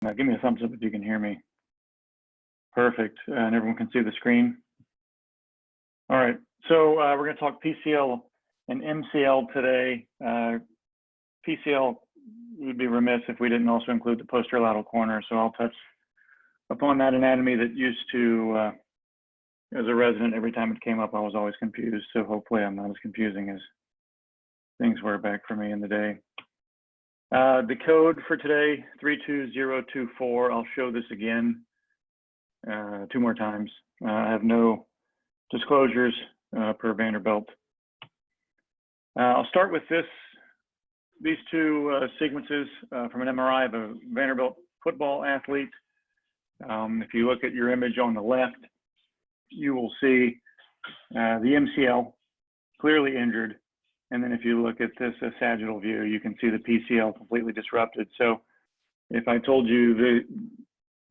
Now give me a thumbs up if you can hear me. Perfect, and everyone can see the screen. All right, so we're going to talk PCL and MCL today. PCL, would be remiss if we didn't also include the posterolateral corner, so I'll touch upon that anatomy that used to, as a resident, every time it came up, I was always confused, so hopefully I'm not as confusing as things were back for me in the day. The code for today, 32024, I'll show this again 2 more times. I have no disclosures per Vanderbilt. I'll start with these 2 sequences from an MRI of a Vanderbilt football athlete. If you look at your image on the left, you will see the MCL clearly injured. And then if you look at this sagittal view, you can see the PCL completely disrupted. So if I told you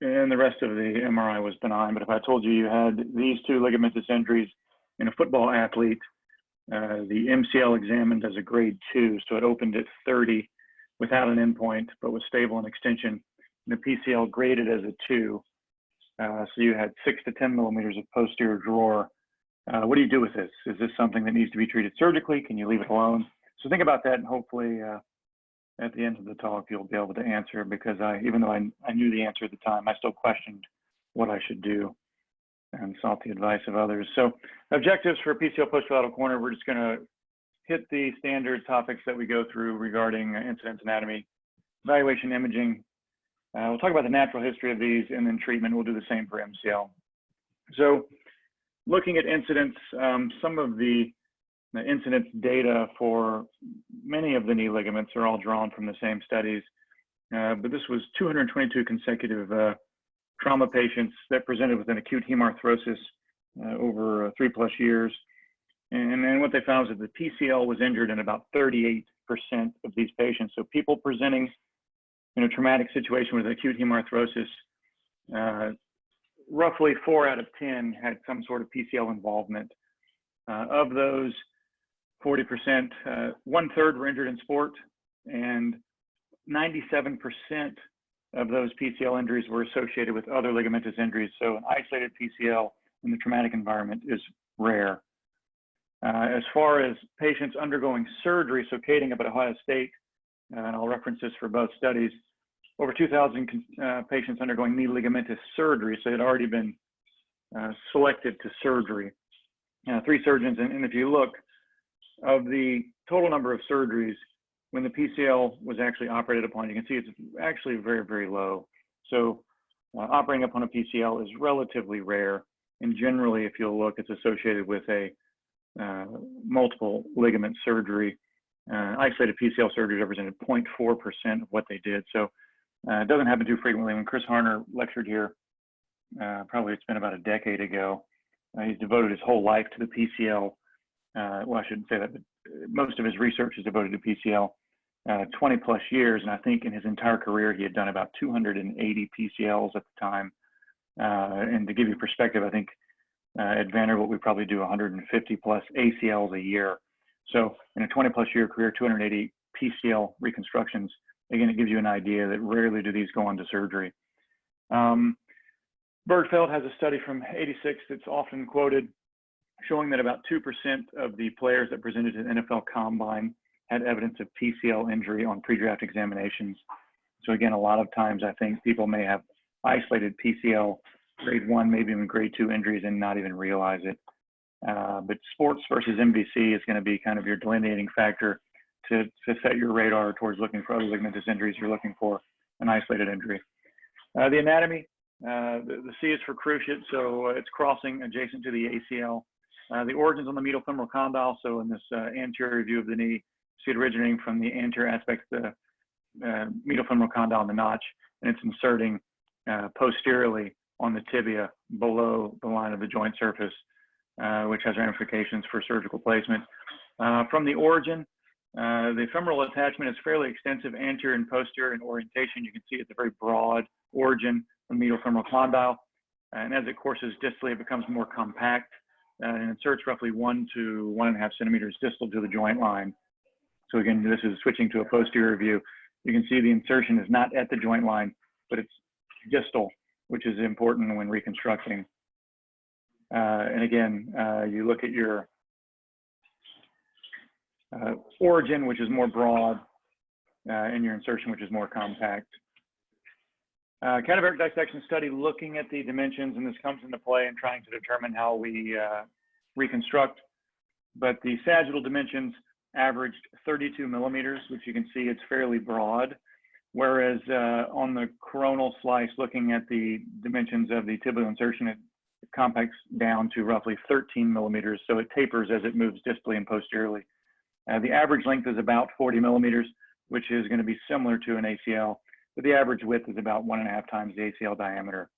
and the rest of the MRI was benign, but if I told you you had these 2 ligamentous injuries in a football athlete, the MCL examined as a grade 2, so it opened at 30 without an endpoint, but was stable in extension. The PCL graded as a 2, so you had 6 to 10 millimeters of posterior drawer. What do you do with this? Is this something that needs to be treated surgically? Can you leave it alone? So think about that, and hopefully at the end of the talk, you'll be able to answer, because even though I knew the answer at the time, I still questioned what I should do and sought the advice of others. So objectives for PCL posterolateral corner, we're just going to hit the standard topics that we go through regarding incidence anatomy, evaluation, imaging. We'll talk about the natural history of these, and then treatment. We'll do the same for MCL. So looking at incidence, some of the incidence data for many of the knee ligaments are all drawn from the same studies, but this was 222 consecutive trauma patients that presented with an acute hemarthrosis over 3+ years. And then what they found was that the PCL was injured in about 38% of these patients. So people presenting in a traumatic situation with acute hemarthrosis, roughly 4 out of 10 had some sort of PCL involvement. Of those 40%, 1/3 were injured in sport, and 97% of those PCL injuries were associated with other ligamentous injuries. So an isolated PCL in the traumatic environment is rare. As far as patients undergoing surgery, so Kading up at Ohio State, and I'll reference this for both studies, over 2,000 patients undergoing knee ligamentous surgery, so it had already been selected to surgery. 3 surgeons, and if you look, of the total number of surgeries, when the PCL was actually operated upon, you can see it's actually very, very low. So operating upon a PCL is relatively rare, and generally, if you'll look, it's associated with a multiple ligament surgery. Isolated PCL surgery represented 0.4% of what they did. So it doesn't happen too frequently. When Chris Harner lectured here, probably it's been about a decade ago, he's devoted his whole life to the PCL. Well, I shouldn't say that, but most of his research is devoted to PCL, 20+ years. And I think in his entire career, he had done about 280 PCLs at the time. And to give you perspective, I think at Vanderbilt, we probably do 150+ ACLs a year. So in a 20+ year career, 280 PCL reconstructions. Again, it gives you an idea that rarely do these go on to surgery. Bergfeld has a study from '86 that's often quoted, showing that about 2% of the players that presented to the NFL Combine had evidence of PCL injury on pre-draft examinations. So again, a lot of times I think people may have isolated PCL grade 1, maybe even grade 2 injuries and not even realize it. But sports versus MVC is going to be kind of your delineating factor to set your radar towards looking for other ligamentous injuries. You're looking for an isolated injury. The anatomy, the C is for cruciate, so it's crossing adjacent to the ACL. The origins on the medial femoral condyle, so in this anterior view of the knee, see it originating from the anterior aspect of the medial femoral condyle in the notch, and it's inserting posteriorly on the tibia below the line of the joint surface, which has ramifications for surgical placement. From the origin, the femoral attachment is fairly extensive, anterior and posterior in orientation. You can see it's a very broad origin from the medial femoral condyle, and as it courses distally, it becomes more compact and inserts roughly 1 to 1.5 centimeters distal to the joint line. So again, this is switching to a posterior view. You can see the insertion is not at the joint line. but it's distal, which is important when reconstructing. And again, you look at your origin, which is more broad, and your insertion, which is more compact. Cadaveric dissection study looking at the dimensions, and this comes into play in trying to determine how we reconstruct. But the sagittal dimensions averaged 32 millimeters, which you can see it's fairly broad. Whereas on the coronal slice, looking at the dimensions of the tibial insertion, it compacts down to roughly 13 millimeters. So it tapers as it moves distally and posteriorly. The average length is about 40 millimeters, which is going to be similar to an ACL, but the average width is about 1.5 times the ACL diameter.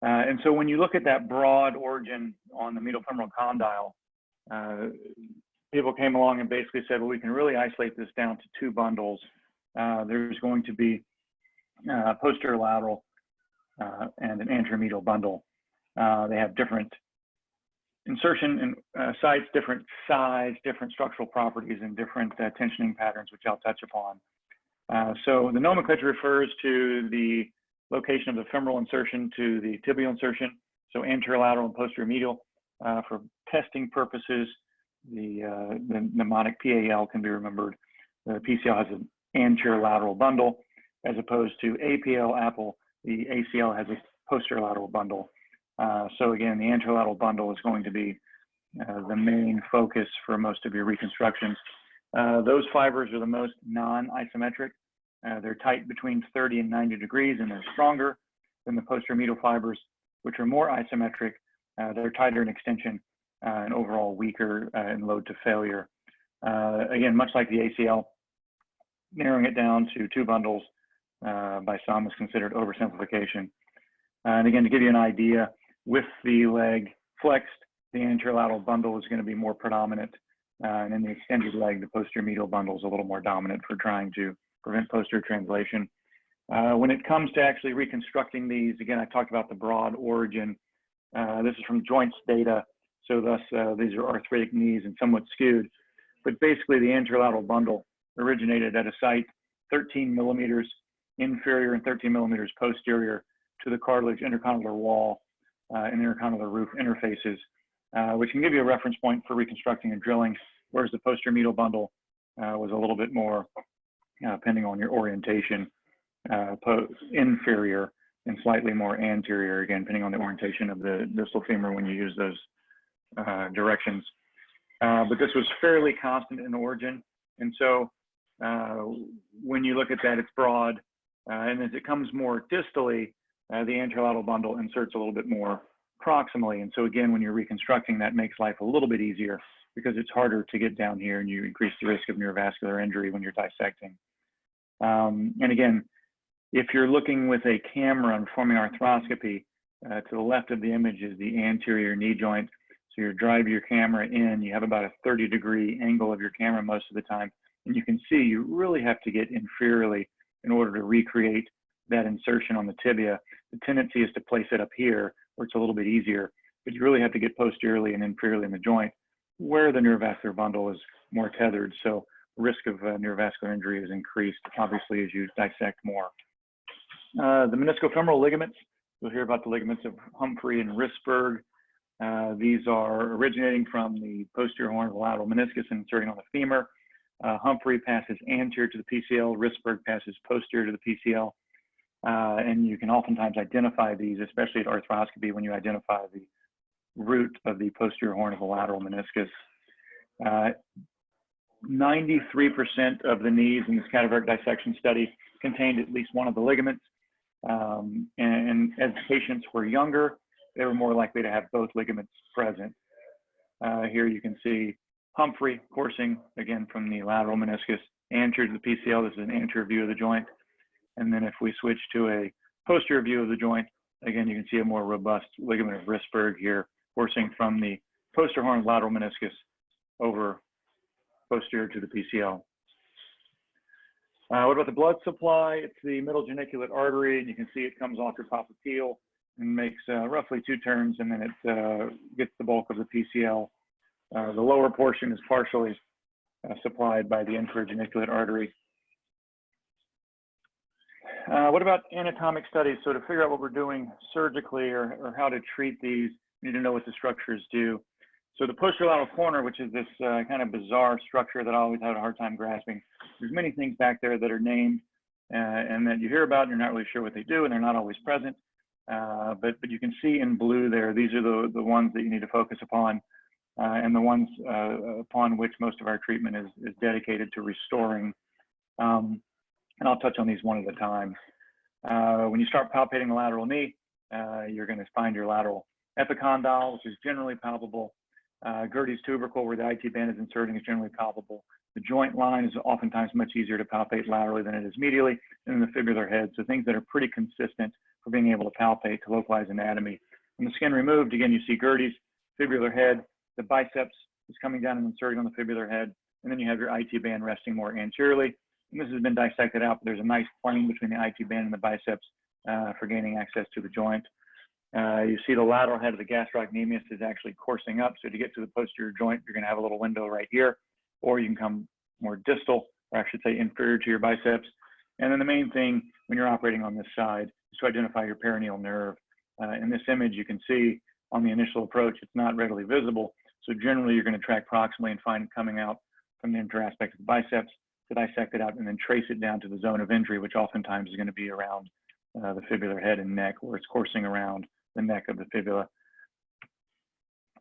And so when you look at that broad origin on the medial femoral condyle, people came along and basically said, well, we can really isolate this down to 2 bundles. There's going to be posterolateral and an anteromedial bundle. They have different insertion and sites, different size, different structural properties, and different tensioning patterns, which I'll touch upon. So the nomenclature refers to the location of the femoral insertion to the tibial insertion, so anterolateral and posteromedial. For testing purposes, the mnemonic PAL can be remembered. The PCL has an anterolateral bundle, as opposed to APL, Apple, the ACL has a posterolateral bundle. So again, the anterolateral bundle is going to be the main focus for most of your reconstructions. Those fibers are the most non-isometric. They're tight between 30 and 90 degrees, and they're stronger than the posteromedial fibers, which are more isometric. They're tighter in extension and overall weaker in load to failure. Again, much like the ACL, narrowing it down to 2 bundles by some is considered oversimplification. And again, to give you an idea, with the leg flexed, the anterolateral bundle is going to be more predominant, and in the extended leg, the posteromedial bundle is a little more dominant for trying to prevent posterior translation. When it comes to actually reconstructing these, again, I talked about the broad origin. This is from joints data, so thus these are arthritic knees and somewhat skewed. But basically, the anterolateral bundle originated at a site 13 millimeters inferior and 13 millimeters posterior to the cartilage intercondylar wall and intercondylar roof interfaces, which can give you a reference point for reconstructing and drilling, whereas the posteromedial bundle was a little bit more, depending on your orientation, inferior and slightly more anterior, again, depending on the orientation of the distal femur when you use those directions. But this was fairly constant in origin. And so when you look at that, it's broad. And as it comes more distally, the anterolateral bundle inserts a little bit more proximally. And so again, when you're reconstructing, that makes life a little bit easier because it's harder to get down here and you increase the risk of neurovascular injury when you're dissecting. And again, if you're looking with a camera and performing arthroscopy, to the left of the image is the anterior knee joint. So you drive your camera in, you have about a 30-degree angle of your camera most of the time. And you can see you really have to get inferiorly in order to recreate that insertion on the tibia. The tendency is to place it up here where it's a little bit easier, but you really have to get posteriorly and inferiorly in the joint where the neurovascular bundle is more tethered. So risk of neurovascular injury is increased, obviously, as you dissect more. The meniscofemoral ligaments, you'll hear about the ligaments of Humphrey and Risberg. These are originating from the posterior horn of the lateral meniscus and inserting on the femur. Humphrey passes anterior to the PCL, Risberg passes posterior to the PCL. And you can oftentimes identify these, especially at arthroscopy, when you identify the root of the posterior horn of the lateral meniscus. 93% of the knees in this cadaveric dissection study contained at least one of the ligaments. And as patients were younger, they were more likely to have both ligaments present. Here you can see Humphrey coursing, again, from the lateral meniscus anterior to the PCL. This is an anterior view of the joint. And then if we switch to a posterior view of the joint, again, you can see a more robust ligament of Risberg here, coursing from the posterior horn of the lateral meniscus over posterior to the PCL. What about the blood supply? It's the middle geniculate artery, and you can see it comes off your popliteal and makes roughly 2 turns, and then it gets the bulk of the PCL. The lower portion is partially supplied by the inferior geniculate artery. What about anatomic studies? So to figure out what we're doing surgically or how to treat these, we need to know what the structures do. So the posterolateral corner, which is this kind of bizarre structure that I always had a hard time grasping. There's many things back there that are named and that you hear about and you're not really sure what they do and they're not always present. But you can see in blue there, these are the ones that you need to focus upon and the ones upon which most of our treatment is dedicated to restoring. And I'll touch on these one at a time. When you start palpating the lateral knee, you're going to find your lateral epicondyle, which is generally palpable. Gerdy's tubercle, where the IT band is inserting, is generally palpable. The joint line is oftentimes much easier to palpate laterally than it is medially, and then the fibular head. So things that are pretty consistent for being able to palpate to localize anatomy. When the skin removed, again, you see Gerdy's fibular head. The biceps is coming down and inserting on the fibular head, and then you have your IT band resting more anteriorly. And this has been dissected out, but there's a nice plane between the IT band and the biceps for gaining access to the joint. You see the lateral head of the gastrocnemius is actually coursing up. So to get to the posterior joint, you're going to have a little window right here, or you can come more distal, or I should say inferior to your biceps. And then the main thing when you're operating on this side is to identify your perineal nerve. In this image, you can see on the initial approach, it's not readily visible. So generally, you're going to track proximally and find it coming out from the interaspect of the biceps to dissect it out and then trace it down to the zone of injury, which oftentimes is going to be around the fibular head and neck, or it's coursing around the neck of the fibula.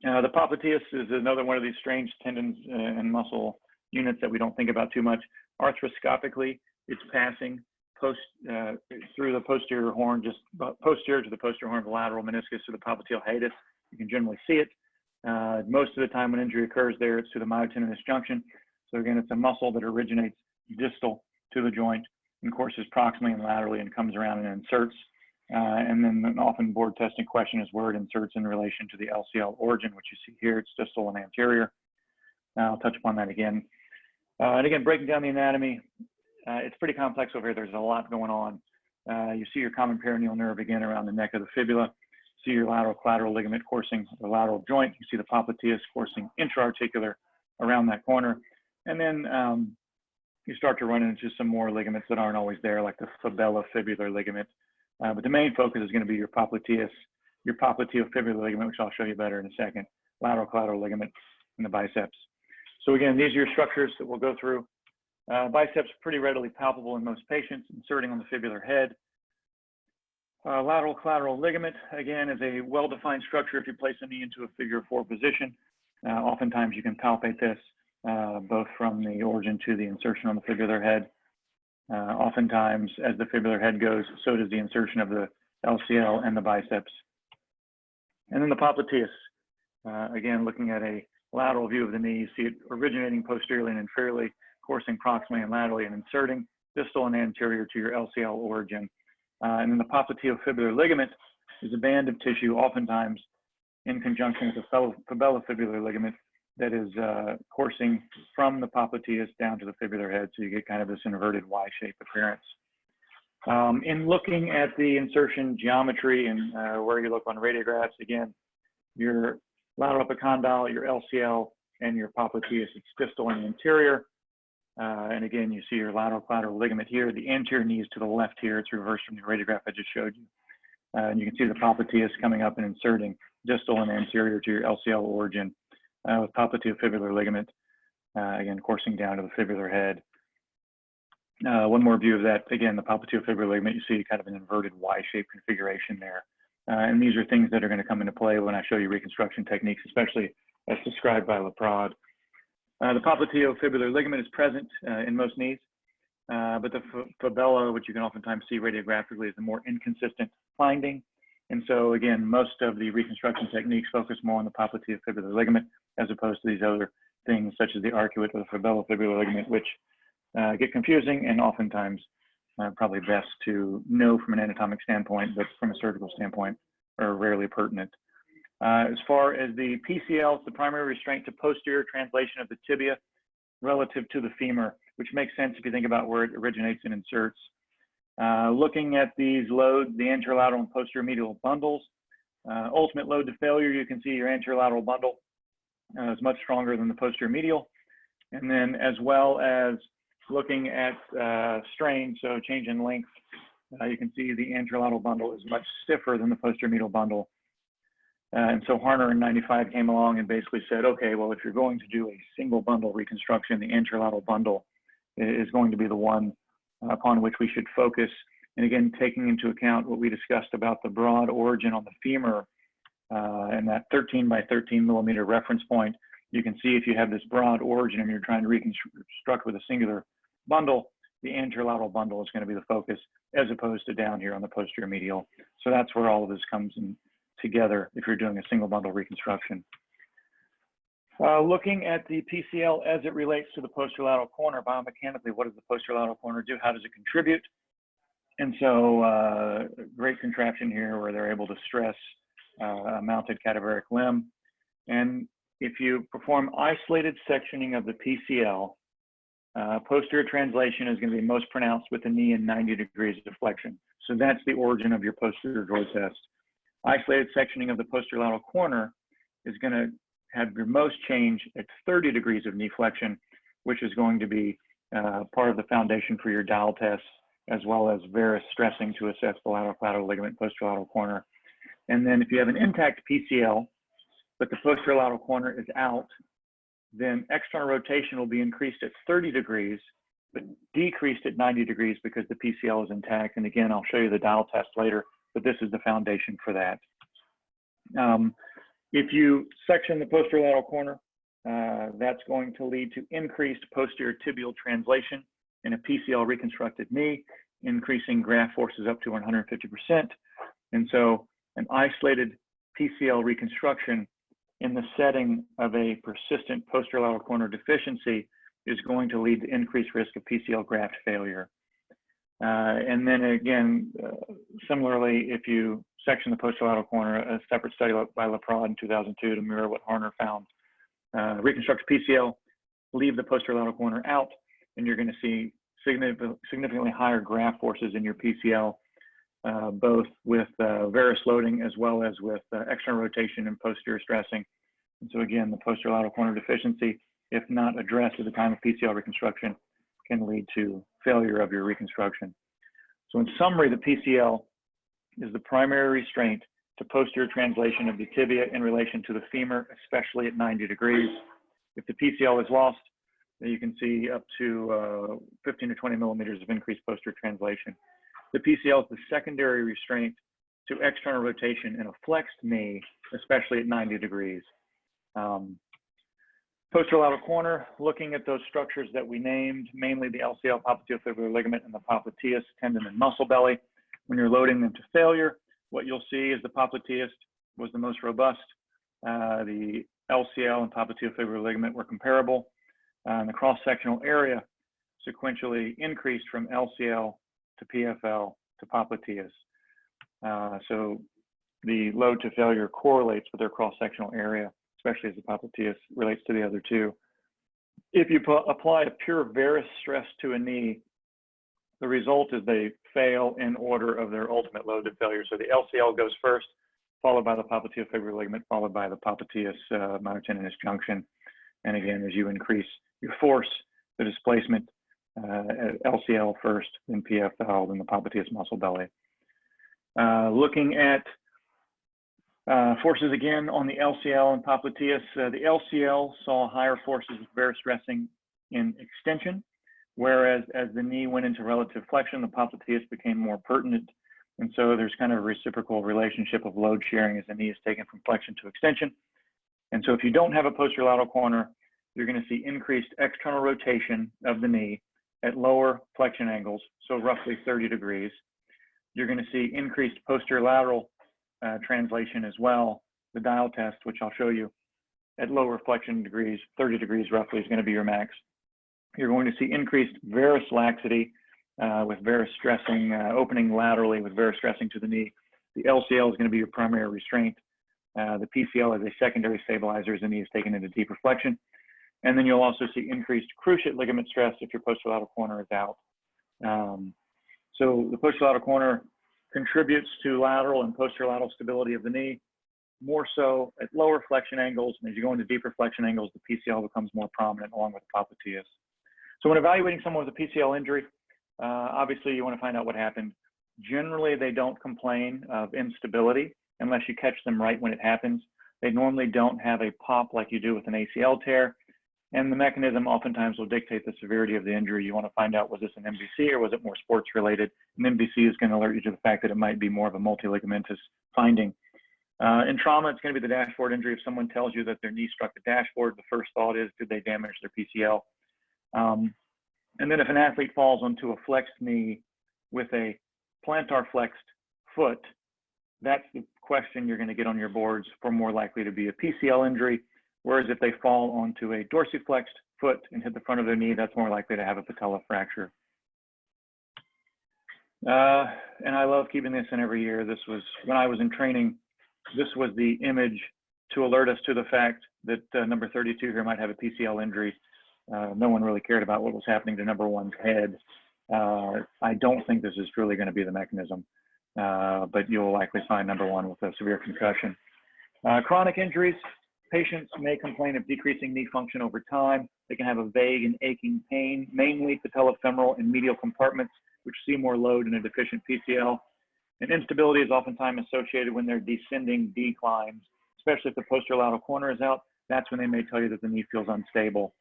The popliteus is another one of these strange tendons and muscle units that we don't think about too much. Arthroscopically, it's passing through the posterior horn, just posterior to the posterior horn of the lateral meniscus to the popliteal hiatus. You can generally see it. Most of the time when injury occurs there, it's to the myotendinous junction. So again, it's a muscle that originates distal to the joint and courses proximally and laterally and comes around and inserts. And then an often board testing question is where it inserts in relation to the LCL origin, which you see here, it's distal and anterior. I'll touch upon that again. And again, breaking down the anatomy, it's pretty complex over here. There's a lot going on. You see your common perineal nerve again around the neck of the fibula. See your lateral collateral ligament coursing the lateral joint. You see the popliteus coursing intra-articular around that corner. And then you start to run into some more ligaments that aren't always there, like the fibellofibular ligament. But the main focus is going to be your popliteus, your popliteofibular ligament, which I'll show you better in a second, lateral collateral ligament, and the biceps. So again, these are your structures that we'll go through. Biceps pretty readily palpable in most patients, inserting on the fibular head. Lateral collateral ligament, again, is a well-defined structure if you place a knee into a figure 4 position. Oftentimes you can palpate this both from the origin to the insertion on the fibular head. Oftentimes, as the fibular head goes, so does the insertion of the LCL and the biceps. And then the popliteus, again, looking at a lateral view of the knee, you see it originating posteriorly and inferiorly, coursing proximally and laterally and inserting distal and anterior to your LCL origin. And then the popliteofibular ligament is a band of tissue, oftentimes in conjunction with the fibellofibular ligament, that is coursing from the popliteus down to the fibular head, so you get kind of this inverted Y-shaped appearance. In looking at the insertion geometry and where you look on radiographs, again, your lateral epicondyle, your LCL, and your popliteus, it's distal and anterior. And again, you see your lateral collateral ligament here. The anterior knee is to the left here. It's reversed from the radiograph I just showed you. And you can see the popliteus coming up and inserting distal and anterior to your LCL origin. With popliteofibular ligament, again, coursing down to the fibular head. One more view of that. Again, the popliteofibular ligament, you see kind of an inverted Y-shaped configuration there. And these are things that are going to come into play when I show you reconstruction techniques, especially as described by Laprade. The popliteofibular ligament is present in most knees, but the fibella, which you can oftentimes see radiographically, is the more inconsistent finding. And so again, most of the reconstruction techniques focus more on the popliteofibular ligament as opposed to these other things such as the arcuate or the fibellofibular ligament, which get confusing and oftentimes probably best to know from an anatomic standpoint, but from a surgical standpoint are rarely pertinent. As far as the PCL, it's the primary restraint to posterior translation of the tibia relative to the femur, which makes sense if you think about where it originates and inserts. Looking at these loads, the anterolateral and posterior medial bundles, ultimate load to failure, you can see your anterolateral bundle is much stronger than the posterior medial. And then as well as looking at strain, so change in length you can see the anterolateral bundle is much stiffer than the posterior medial bundle. And so Harner in 95 came along and basically said, okay, well, if you're going to do a single bundle reconstruction, the anterolateral bundle is going to be the one upon which we should focus. And again, taking into account what we discussed about the broad origin on the femur and that 13 by 13 millimeter reference point, you can see if you have this broad origin and you're trying to reconstruct with a singular bundle, the anterolateral bundle is going to be the focus as opposed to down here on the posterior medial. So that's where all of this comes in together if you're doing a single bundle reconstruction. Looking at the PCL as it relates to the posterolateral corner, biomechanically, what does the posterolateral corner do? How does it contribute? And so great contraption here where they're able to stress a mounted cadaveric limb. And if you perform isolated sectioning of the PCL, posterior translation is going to be most pronounced with the knee in 90 degrees of flexion. So that's the origin of your posterior joint test. Isolated sectioning of the posterolateral corner is going to have your most change at 30 degrees of knee flexion, which is going to be part of the foundation for your dial tests, as well as varus stressing to assess the lateral collateral ligament posterolateral corner. And then if you have an intact PCL, but the posterolateral corner is out, then external rotation will be increased at 30 degrees, but decreased at 90 degrees because the PCL is intact. And again, I'll show you the dial test later, but this is the foundation for that. If you section the posterolateral corner, that's going to lead to increased posterior tibial translation in a PCL reconstructed knee, increasing graft forces up to 150%. And so an isolated PCL reconstruction in the setting of a persistent posterolateral corner deficiency is going to lead to increased risk of PCL graft failure. And then again, similarly, if you section the posterolateral corner, a separate study by Laprade in 2002 to mirror what Harner found, reconstruct PCL, leave the posterolateral corner out, and you're going to see significantly higher graft forces in your PCL, both with varus loading as well as with external rotation and posterior stressing. And so again, the posterolateral corner deficiency, if not addressed at the time of PCL reconstruction, can lead to failure of your reconstruction. So in summary, the PCL is the primary restraint to posterior translation of the tibia in relation to the femur, especially at 90 degrees. If the PCL is lost, then you can see up to 15 to 20 millimeters of increased posterior translation. The PCL is the secondary restraint to external rotation in a flexed knee, especially at 90 degrees. Posterolateral corner, looking at those structures that we named, mainly the LCL popliteofibular ligament and the popliteus tendon and muscle belly. When you're loading them to failure, what you'll see is the popliteus was the most robust. The LCL and popliteofibular ligament were comparable. And the cross-sectional area sequentially increased from LCL to PFL to popliteus. So the load to failure correlates with their cross-sectional area, especially as the popliteus relates to the other two. If you apply a pure varus stress to a knee, the result is they fail in order of their ultimate load to failure. So the LCL goes first, followed by the popliteofibular ligament, followed by the popliteus myotendinous junction. And again, as you increase your force, the displacement, LCL first, then PFL, then the popliteus muscle belly. Looking at forces again on the LCL and popliteus, the LCL saw higher forces with varus stressing in extension, whereas as the knee went into relative flexion, the popliteus became more pertinent. And so there's kind of a reciprocal relationship of load sharing as the knee is taken from flexion to extension. And so if you don't have a posterolateral corner, you're going to see increased external rotation of the knee at lower flexion angles, so roughly 30 degrees. You're going to see increased posterolateral translation as well. The dial test, which I'll show you, at lower flexion degrees, 30 degrees roughly is going to be your max. You're going to see increased varus laxity with varus stressing, opening laterally with varus stressing to the knee. The LCL is going to be your primary restraint. The PCL is a secondary stabilizer as the knee is taken into deeper flexion. And then you'll also see increased cruciate ligament stress if your posterolateral corner is out. So the posterolateral corner contributes to lateral and posterolateral stability of the knee, more so at lower flexion angles. And as you go into deeper flexion angles, the PCL becomes more prominent along with the popliteus. So when evaluating someone with a PCL injury, obviously you want to find out what happened. Generally, they don't complain of instability unless you catch them right when it happens. They normally don't have a pop like you do with an ACL tear. And the mechanism oftentimes will dictate the severity of the injury. You want to find out, was this an MVC or was it more sports related? An MVC is going to alert you to the fact that it might be more of a multiligamentous finding. In trauma, it's going to be the dashboard injury. If someone tells you that their knee struck the dashboard, the first thought is, did they damage their PCL? And then if an athlete falls onto a flexed knee with a plantar flexed foot, that's the question you're going to get on your boards for more likely to be a PCL injury. Whereas if they fall onto a dorsiflexed foot and hit the front of their knee, that's more likely to have a patella fracture. And I love keeping this in every year. This was, when I was in training, this was the image to alert us to the fact that number 32 here might have a PCL injury. No one really cared about what was happening to number 1's head. I don't think this is truly going to be the mechanism, but you'll likely find number 1 with a severe concussion. Chronic injuries. Patients may complain of decreasing knee function over time. They can have a vague and aching pain, mainly patellofemoral and medial compartments, which see more load in a deficient PCL. And instability is oftentimes associated when they're descending declines, especially if the posterolateral corner is out. That's when they may tell you that the knee feels unstable.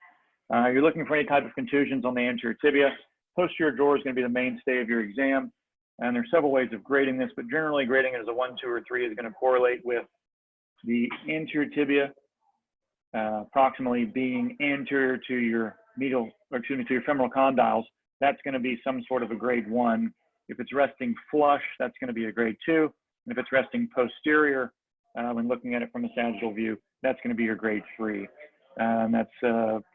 You're looking for any type of contusions on the anterior tibia. Posterior drawer is going to be the mainstay of your exam. And there's several ways of grading this, but generally grading it as a 1, 2, or 3 is going to correlate with the anterior tibia approximately being anterior to your medial, or excuse me, to your femoral condyles. That's going to be some sort of a grade 1. If it's resting flush, that's going to be a grade 2. And if it's resting posterior, when looking at it from a sagittal view, that's going to be your grade 3. And that's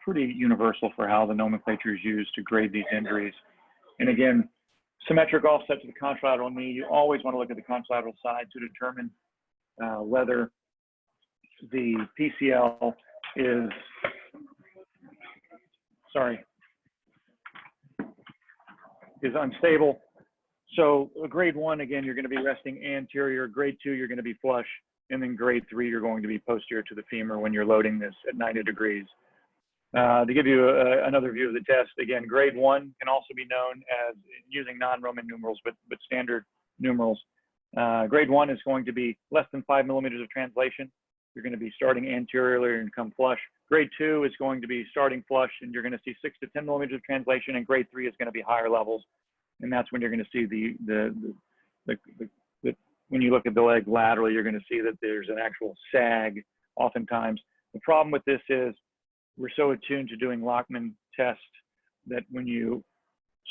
pretty universal for how the nomenclature is used to grade these injuries. And again, symmetric offset to the contralateral knee, you always want to look at the contralateral side to determine whether the PCL is, is unstable. So a grade 1, again, you're going to be resting anterior. Grade 2, you're going to be flush. And then grade 3, you're going to be posterior to the femur when you're loading this at 90 degrees. To give you another view of the test, again, grade 1 can also be known as, using non-Roman numerals, but standard numerals. Grade 1 is going to be less than 5 millimeters of translation. You're going to be starting anteriorly and come flush. Grade 2 is going to be starting flush, and you're going to see 6 to 10 millimeters of translation, and grade 3 is going to be higher levels. And that's when you're going to see when you look at the leg laterally, you're going to see that there's an actual sag oftentimes. The problem with this is we're so attuned to doing Lockman tests that when you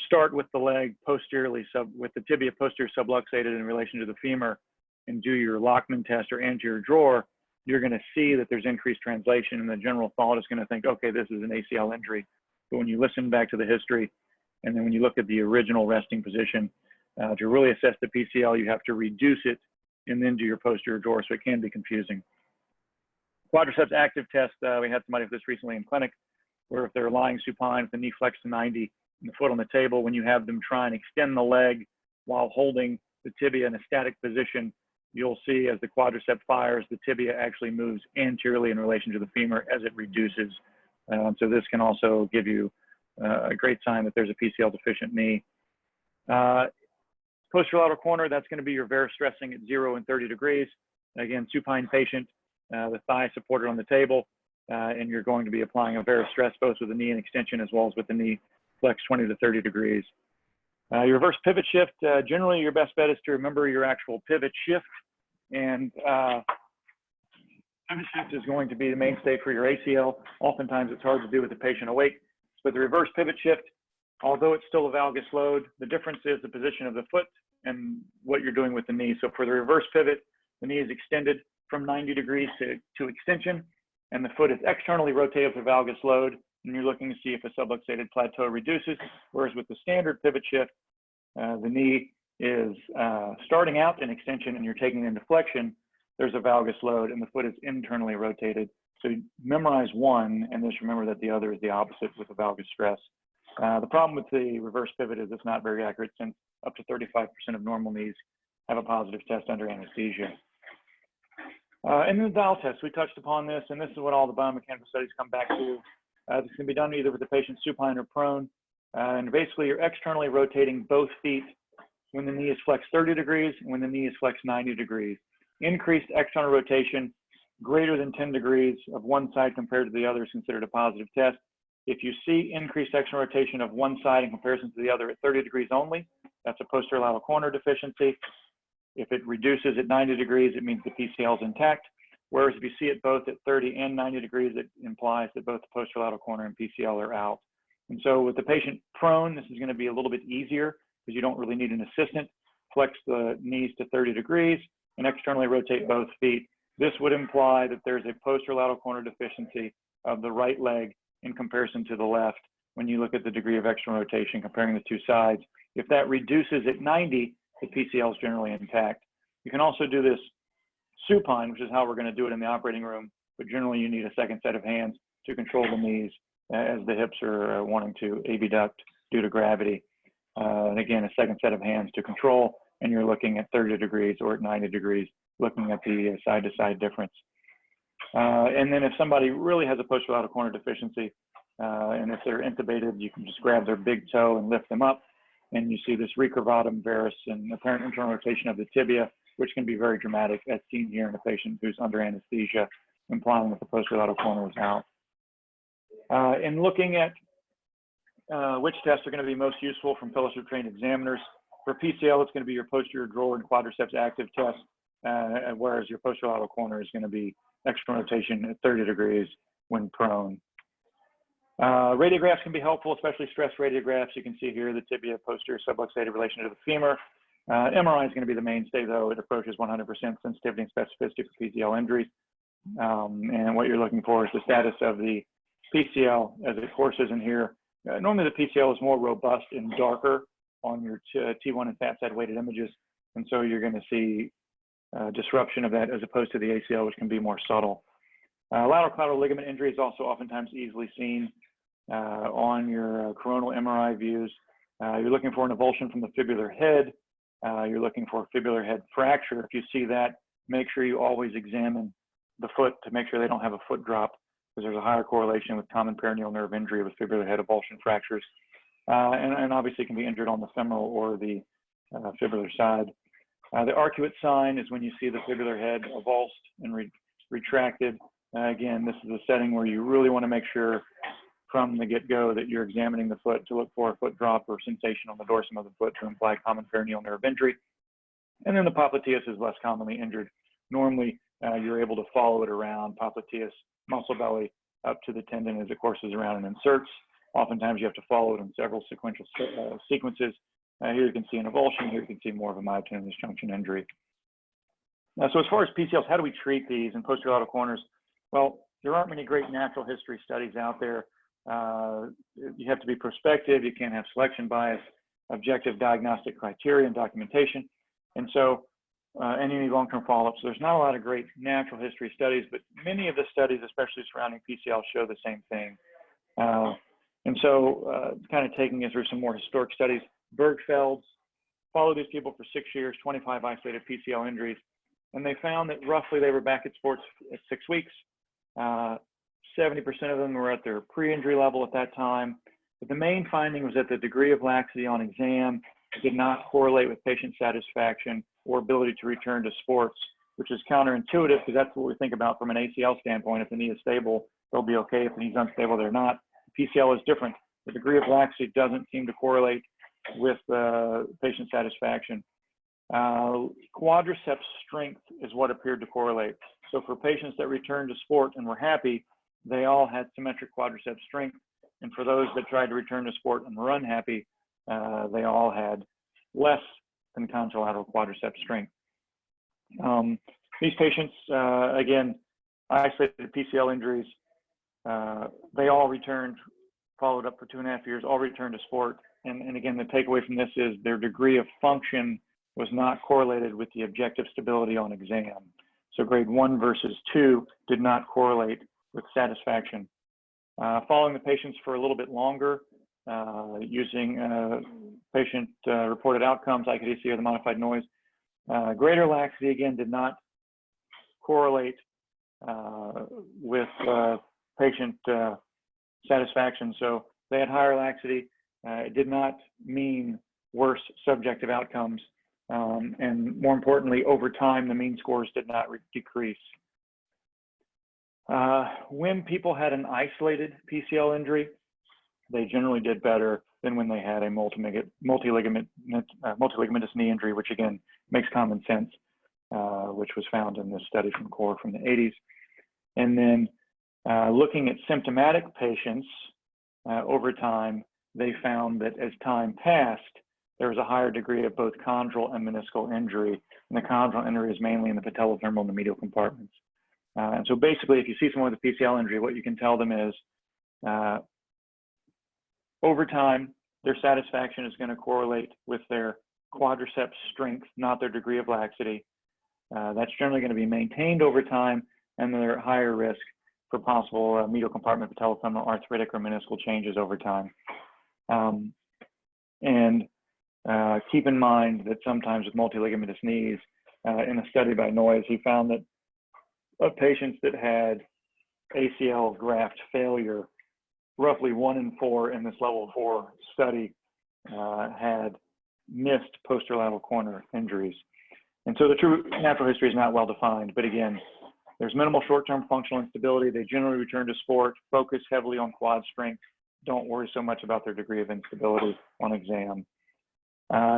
start with the leg posteriorly, with the tibia posterior subluxated in relation to the femur, and do your Lockman test or anterior drawer, you're going to see that there's increased translation, and the general thought is going to think, okay, this is an ACL injury. But when you listen back to the history, and then when you look at the original resting position, to really assess the PCL, you have to reduce it and then do your posterior drawer, so it can be confusing. Quadriceps active test, we had somebody with this recently in clinic, where if they're lying supine with the knee flexed to 90 and the foot on the table, when you have them try and extend the leg while holding the tibia in a static position, you'll see as the quadricep fires, the tibia actually moves anteriorly in relation to the femur as it reduces. So this can also give you a great sign that there's a PCL deficient knee. Posterolateral corner, that's going to be your varus stressing at 0 and 30 degrees. Again, supine patient, the thigh supported on the table, and you're going to be applying a varus stress both with the knee and extension as well as with the knee flexed 20 to 30 degrees. Your reverse pivot shift, generally your best bet is to remember your actual pivot shift, and pivot shift is going to be the mainstay for your ACL. Oftentimes it's hard to do with the patient awake, but the reverse pivot shift, although it's still a valgus load, the difference is the position of the foot and what you're doing with the knee. So for the reverse pivot, the knee is extended from 90 degrees to extension, and the foot is externally rotated with the valgus load, and you're looking to see if a subluxated plateau reduces. Whereas with the standard pivot shift, the knee is starting out in extension and you're taking it into flexion, there's a valgus load, and the foot is internally rotated. So memorize one, and just remember that the other is the opposite with the valgus stress. The problem with the reverse pivot is it's not very accurate, since up to 35% of normal knees have a positive test under anesthesia. And then the dial test, we touched upon this, and this is what all the biomechanical studies come back to. This can be done either with the patient supine or prone. And basically, you're externally rotating both feet when the knee is flexed 30 degrees and when the knee is flexed 90 degrees. Increased external rotation greater than 10 degrees of one side compared to the other is considered a positive test. If you see increased external rotation of one side in comparison to the other at 30 degrees only, that's a posterolateral corner deficiency. If it reduces at 90 degrees, it means the PCL is intact. Whereas if you see it both at 30 and 90 degrees, it implies that both the posterolateral corner and PCL are out. And so with the patient prone, this is going to be a little bit easier because you don't really need an assistant. Flex the knees to 30 degrees and externally rotate both feet. This would imply that there's a posterolateral corner deficiency of the right leg in comparison to the left when you look at the degree of external rotation comparing the two sides. If that reduces at 90, the PCL is generally intact. You can also do this supine, which is how we're going to do it in the operating room, but generally you need a second set of hands to control the knees as the hips are wanting to abduct due to gravity. And again, a second set of hands to control, and you're looking at 30 degrees or at 90 degrees, looking at the side-to-side difference. And then if somebody really has a posterolateral corner deficiency, and if they're intubated, you can just grab their big toe and lift them up, and you see this recurvatum varus and apparent internal rotation of the tibia, which can be very dramatic, as seen here in a patient who's under anesthesia, implying that the posterolateral corner was out. In looking at which tests are going to be most useful from fellowship-trained examiners, for PCL, it's going to be your posterior drawer and quadriceps active test, whereas your posterolateral corner is going to be external rotation at 30 degrees when prone. Radiographs can be helpful, especially stress radiographs. You can see here the tibia posterior subluxated relation to the femur. MRI is going to be the mainstay, though. It approaches 100% sensitivity and specificity for PCL injuries. And what you're looking for is the status of the PCL as it courses in here. Normally, the PCL is more robust and darker on your T1 and fat side weighted images. And so you're going to see disruption of that as opposed to the ACL, which can be more subtle. Lateral collateral ligament injury is also oftentimes easily seen on your coronal MRI views. You're looking for an avulsion from the fibular head. You're looking for a fibular head fracture. If you see that, make sure you always examine the foot to make sure they don't have a foot drop, because there's a higher correlation with common peroneal nerve injury with fibular head avulsion fractures. And obviously can be injured on the femoral or the fibular side. The arcuate sign is when you see the fibular head avulsed and retracted. Again, this is a setting where you really want to make sure from the get-go that you're examining the foot to look for a foot drop or sensation on the dorsum of the foot to imply common peroneal nerve injury. And then the popliteus is less commonly injured. Normally, you're able to follow it around popliteus, muscle belly, up to the tendon as it courses around and inserts. Oftentimes, you have to follow it in several sequential sequences. Here you can see an avulsion. Here you can see more of a myotendinous junction injury. So as far as PCLs, how do we treat these in posterolateral corners? Well, there aren't many great natural history studies out there. You have to be prospective. You can't have selection bias, objective diagnostic criteria and documentation. And so, and you need long-term follow-up. So there's not a lot of great natural history studies, but many of the studies, especially surrounding PCL, show the same thing. And so kind of taking us through some more historic studies, Bergfelds followed these people for 6 years, 25 isolated PCL injuries, and they found that roughly they were back at sports at 6 weeks. 70% of them were at their pre-injury level at that time. But the main finding was that the degree of laxity on exam did not correlate with patient satisfaction or ability to return to sports, which is counterintuitive because that's what we think about from an ACL standpoint. If the knee is stable, they'll be okay. If the knee is unstable, they're not. PCL is different. The degree of laxity doesn't seem to correlate with patient satisfaction. Quadriceps strength is what appeared to correlate. So for patients that returned to sport and were happy, they all had symmetric quadriceps strength. And for those that tried to return to sport and were unhappy, they all had less than contralateral quadriceps strength. These patients, again, isolated PCL injuries, they all returned, followed up for 2.5 years, all returned to sport. And again, the takeaway from this is their degree of function was not correlated with the objective stability on exam. So grade 1 versus 2 did not correlate with satisfaction. Following the patients for a little bit longer, using patient reported outcomes, IKDC or the modified noise, greater laxity again did not correlate with patient satisfaction. So they had higher laxity. It did not mean worse subjective outcomes. And more importantly, over time, the mean scores did not decrease. When people had an isolated PCL injury, they generally did better than when they had a multi-ligamentous knee injury, which again makes common sense, which was found in this study from Core from the 80s. And then looking at symptomatic patients over time, they found that as time passed, there was a higher degree of both chondral and meniscal injury. And the chondral injury is mainly in the patellofemoral and the medial compartments. And so basically, if you see someone with a PCL injury, what you can tell them is over time, their satisfaction is going to correlate with their quadriceps strength, not their degree of laxity. That's generally going to be maintained over time, and they're at higher risk for possible medial compartment patellofemoral arthritic or meniscal changes over time. Keep in mind that sometimes with multiligamentous knees, in a study by Noyes, he found that of patients that had ACL graft failure, roughly 1 in 4 in this level 4 study had missed posterolateral corner injuries. And so the true natural history is not well defined, but again, there's minimal short-term functional instability. They generally return to sport, focus heavily on quad strength, don't worry so much about their degree of instability on exam.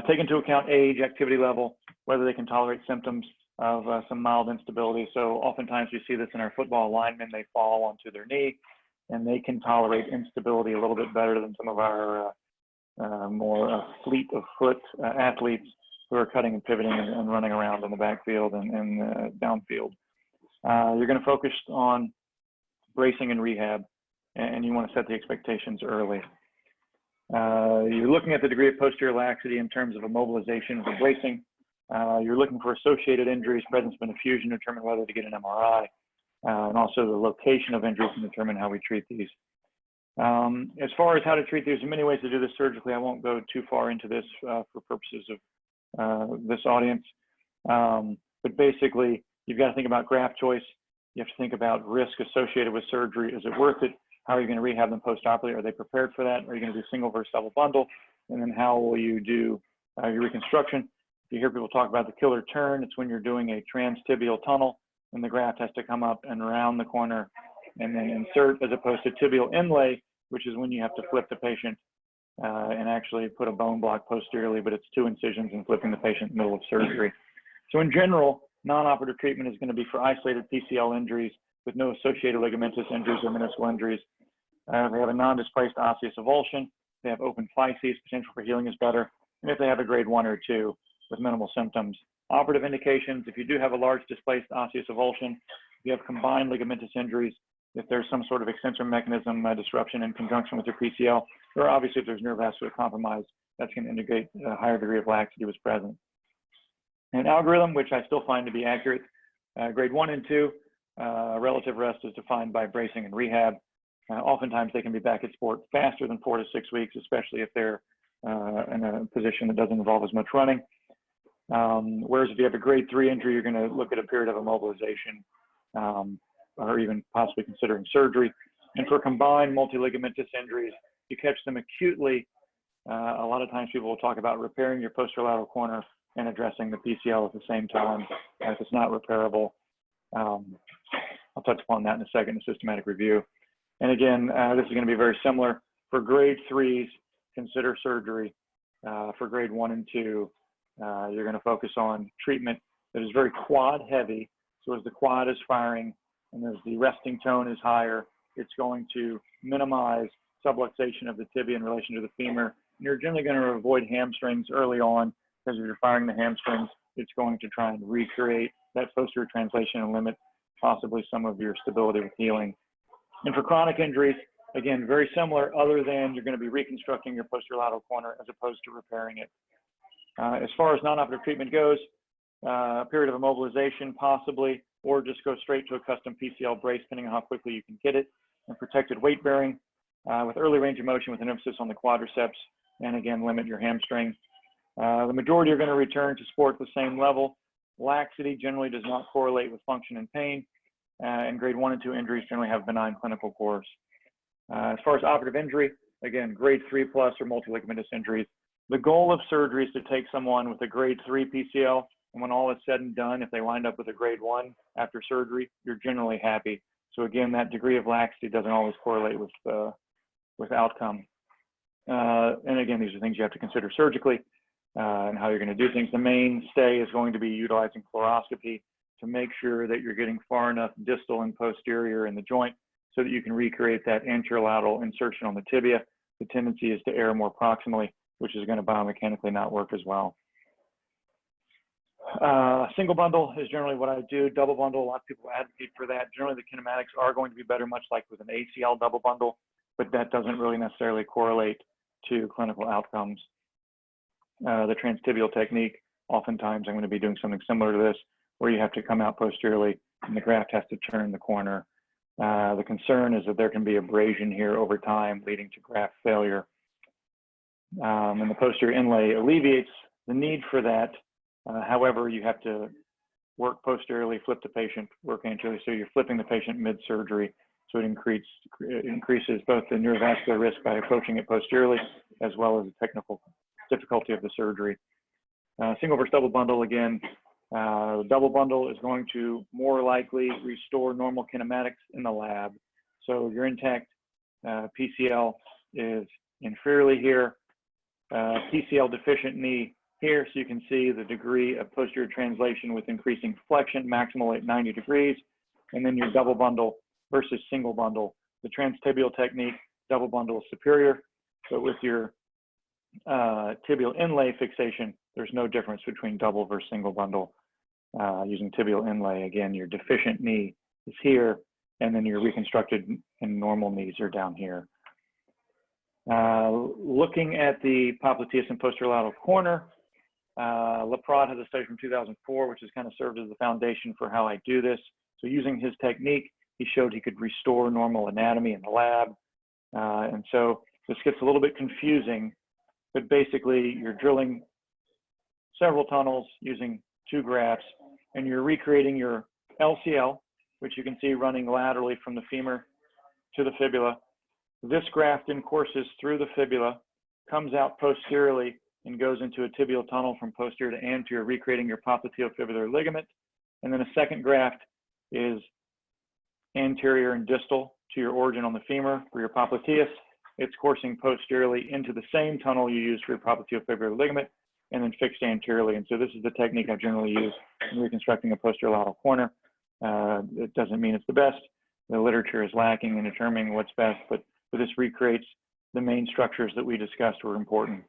Take into account age, activity level, whether they can tolerate symptoms of some mild instability. So oftentimes we see this in our football linemen, they fall onto their knee and they can tolerate instability a little bit better than some of our more fleet of foot athletes who are cutting and pivoting and running around in the backfield and downfield. You're going to focus on bracing and rehab, and you want to set the expectations early. You're looking at the degree of posterior laxity in terms of immobilization or bracing. You're looking for associated injuries, presence of an effusion to determine whether to get an MRI, and also the location of injuries can determine how we treat these. As far as how to treat these, there are many ways to do this surgically. I won't go too far into this for purposes of this audience. But basically, you've got to think about graft choice. You have to think about risk associated with surgery. Is it worth it? How are you going to rehab them post-operatively? Are they prepared for that? Are you going to do single versus double bundle? And then how will you do your reconstruction? You hear people talk about the killer turn. It's when you're doing a transtibial tunnel and the graft has to come up and around the corner and then insert, as opposed to tibial inlay, which is when you have to flip the patient and actually put a bone block posteriorly, but it's 2 incisions and flipping the patient in the middle of surgery. So in general, non-operative treatment is going to be for isolated PCL injuries with no associated ligamentous injuries or meniscal injuries. They have a non-displaced osseous avulsion. They have open physes, potential for healing is better. And if they have a grade 1 or 2 with minimal symptoms. Operative indications, if you do have a large displaced osseous avulsion, if you have combined ligamentous injuries, if there's some sort of extensor mechanism disruption in conjunction with your PCL, or obviously if there's neurovascular compromise, that's going to indicate a higher degree of laxity was present. An algorithm, which I still find to be accurate, grade 1 and 2, relative rest is defined by bracing and rehab. Oftentimes they can be back at sport faster than 4 to 6 weeks, especially if they're in a position that doesn't involve as much running. Whereas if you have a grade 3 injury, you're going to look at a period of immobilization or even possibly considering surgery. And for combined multiligamentous injuries, you catch them acutely. A lot of times people will talk about repairing your posterolateral corner and addressing the PCL at the same time if it's not repairable. I'll touch upon that in a second, a systematic review. And again, this is going to be very similar. For grade 3s, consider surgery. For grade 1 and 2, you're going to focus on treatment that is very quad heavy. So as the quad is firing and as the resting tone is higher, it's going to minimize subluxation of the tibia in relation to the femur. And you're generally going to avoid hamstrings early on, because if you're firing the hamstrings, it's going to try and recreate that posterior translation and limit possibly some of your stability with healing. And for chronic injuries, again, very similar, other than you're going to be reconstructing your posterolateral corner as opposed to repairing it. As far as non-operative treatment goes, a period of immobilization possibly, or just go straight to a custom PCL brace, depending on how quickly you can get it, and protected weight bearing with early range of motion with an emphasis on the quadriceps, and again, limit your hamstring. The majority are going to return to sport at the same level. Laxity generally does not correlate with function and pain, and grade 1 and 2 injuries generally have benign clinical course. As far as operative injury, again, grade 3+ or multiligamentous injuries The goal of surgery is to take someone with a grade 3 PCL, and when all is said and done, if they wind up with a grade 1 after surgery, you're generally happy. So again, that degree of laxity doesn't always correlate with outcome. And again, these are things you have to consider surgically and how you're going to do things. The mainstay is going to be utilizing fluoroscopy to make sure that you're getting far enough distal and posterior in the joint so that you can recreate that anterolateral insertion on the tibia. The tendency is to err more proximally, which is going to biomechanically not work as well. Single bundle is generally what I do. Double bundle, a lot of people advocate for that. Generally, the kinematics are going to be better, much like with an ACL double bundle, but that doesn't really necessarily correlate to clinical outcomes. The transtibial technique, oftentimes I'm going to be doing something similar to this, where you have to come out posteriorly and the graft has to turn the corner. The concern is that there can be abrasion here over time, leading to graft failure. And the posterior inlay alleviates the need for that. However, you have to work posteriorly, flip the patient, work anteriorly, so you're flipping the patient mid-surgery, so it increases both the neurovascular risk by approaching it posteriorly, as well as the technical difficulty of the surgery. Single versus double bundle, again, the double bundle is going to more likely restore normal kinematics in the lab. So your intact PCL is inferiorly here, PCL deficient knee here, so you can see the degree of posterior translation with increasing flexion, maximal at 90 degrees, and then your double bundle versus single bundle. The transtibial technique, double bundle is superior, but with your tibial inlay fixation, there's no difference between double versus single bundle. Using tibial inlay, again, your deficient knee is here, and then your reconstructed and normal knees are down here. Looking at the popliteus and posterolateral corner, Laprade has a study from 2004, which has kind of served as the foundation for how I do this. So using his technique, he showed he could restore normal anatomy in the lab. And so this gets a little bit confusing, but basically you're drilling several tunnels using 2 grafts, and you're recreating your LCL, which you can see running laterally from the femur to the fibula. This graft then courses through the fibula, comes out posteriorly, and goes into a tibial tunnel from posterior to anterior, recreating your popliteofibular ligament. And then a second graft is anterior and distal to your origin on the femur for your popliteus. It's coursing posteriorly into the same tunnel you use for your popliteofibular ligament, and then fixed anteriorly. And so this is the technique I generally use in reconstructing a posterolateral corner. It doesn't mean it's the best. The literature is lacking in determining what's best, but this recreates the main structures that we discussed were important.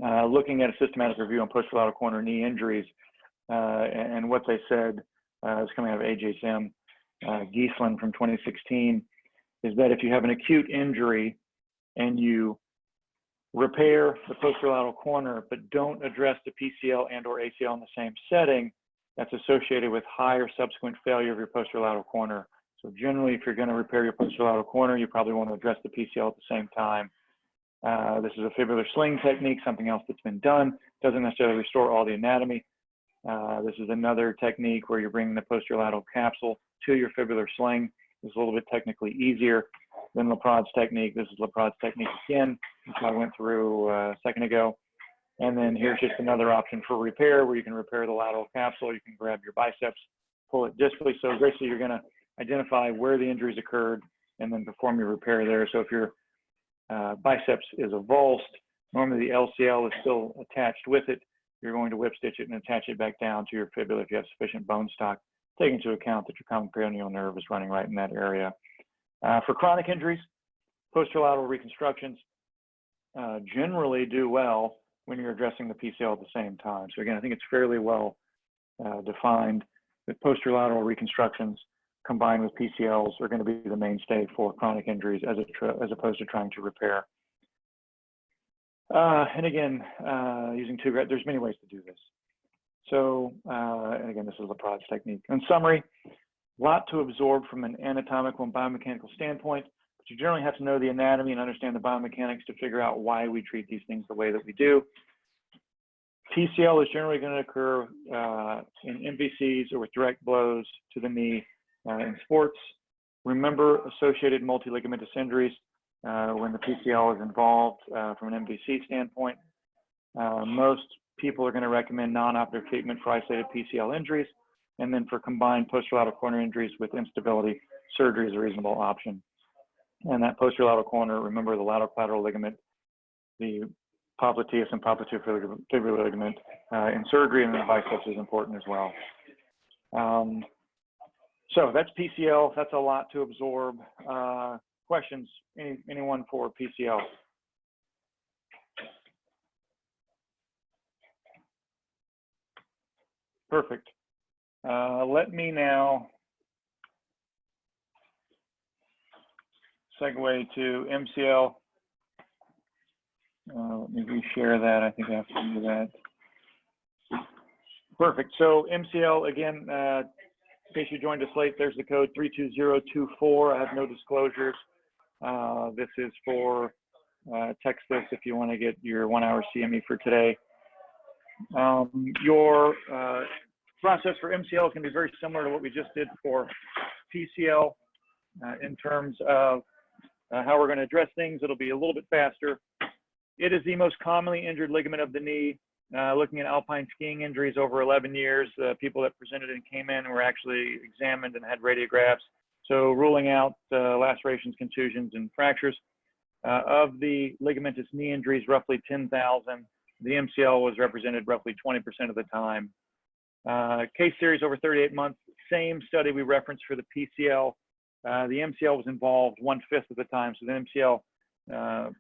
Looking at a systematic review on posterolateral corner knee injuries, and what they said is coming out of AJSM, Giesland from 2016, is that if you have an acute injury and you repair the posterolateral corner but don't address the PCL and or ACL in the same setting, that's associated with higher subsequent failure of your posterolateral corner. So generally, if you're going to repair your posterolateral corner, you probably want to address the PCL at the same time. This is a fibular sling technique, something else that's been done. Doesn't necessarily restore all the anatomy. This is another technique where you're bringing the posterolateral capsule to your fibular sling. It's a little bit technically easier than Laprade's technique. This is Laprade's technique again, which I went through a second ago. And then here's just another option for repair, where you can repair the lateral capsule. You can grab your biceps, pull it distally. So basically, you're going to identify where the injuries occurred and then perform your repair there. So if your biceps is avulsed, normally the LCL is still attached with it. You're going to whip stitch it and attach it back down to your fibula if you have sufficient bone stock, taking into account that your common peroneal nerve is running right in that area. For chronic injuries, posterolateral reconstructions generally do well when you're addressing the PCL at the same time. So again, I think it's fairly well defined that posterolateral reconstructions combined with PCLs are going to be the mainstay for chronic injuries as opposed to trying to repair. And again, using there's many ways to do this. So, and again, this is Laprade's technique. In summary, a lot to absorb from an anatomical and biomechanical standpoint, but you generally have to know the anatomy and understand the biomechanics to figure out why we treat these things the way that we do. PCL is generally going to occur in MVCs or with direct blows to the knee in sports. Remember associated multiligamentous injuries when the PCL is involved from an MVC standpoint. Most people are going to recommend non-operative treatment for isolated PCL injuries. And then for combined posterolateral corner injuries with instability, surgery is a reasonable option. And that posterolateral corner, remember the lateral collateral ligament, the popliteus and popliteofibular ligament in surgery, and the biceps is important as well. So that's PCL. That's a lot to absorb. Questions? Anyone for PCL? Perfect. Let me now segue to MCL. Let me reshare that. I think I have to do that. Perfect. So MCL, again, in case you joined us late, there's the code 32024. I have no disclosures. This is for text this if you want to get your 1-hour CME for today. Your process for MCL is going to be very similar to what we just did for PCL in terms of how we're going to address things. It'll be a little bit faster. It is the most commonly injured ligament of the knee. Looking at alpine skiing injuries over 11 years, people that presented and came in were actually examined and had radiographs. So ruling out lacerations, contusions, and fractures. Of the ligamentous knee injuries, roughly 10,000. The MCL was represented roughly 20% of the time. Case series over 38 months, same study we referenced for the PCL. The MCL was involved 1/5 of the time. So the MCL,